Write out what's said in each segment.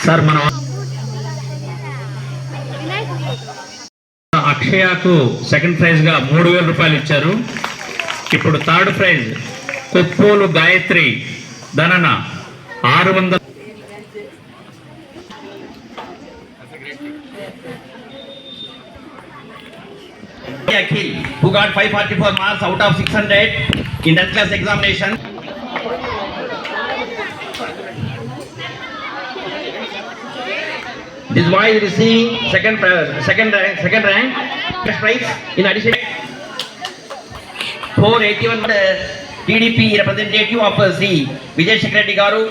Sir మనం అక్షయకు second prize గా 3000 రూపాయలు ఇచ్చారు. ఇప్పుడు థర్డ్ ప్రైజ్ కొప్పోలు గాయత్రి ధనన 600. Akhil, who got 544 marks out of 600 in 10th class examination. This boy is receiving second rank, first prize. In addition, 481 TDP representative of C. Vijay Secretary Garu.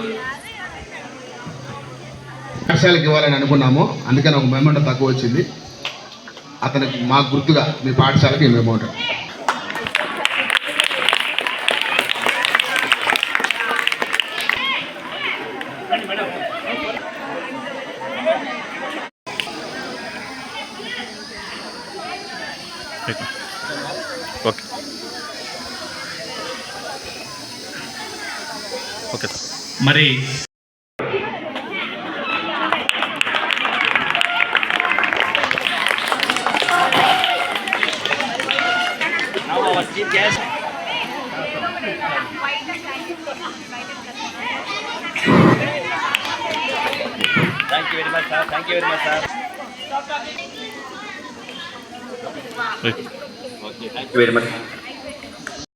పాఠశాలకు ఇవ్వాలని అనుకున్నాము, అందుకని ఒక మెమోంటో తక్కువ వచ్చింది. అతనికి మాకు గుర్తుగా మీ పాఠశాలకి ఈ మెమోంటో. ఓకే ఓకే మరి Now our chief guest. Thank you very much, sir. Thank you very much, sir. Okay, thank you very much.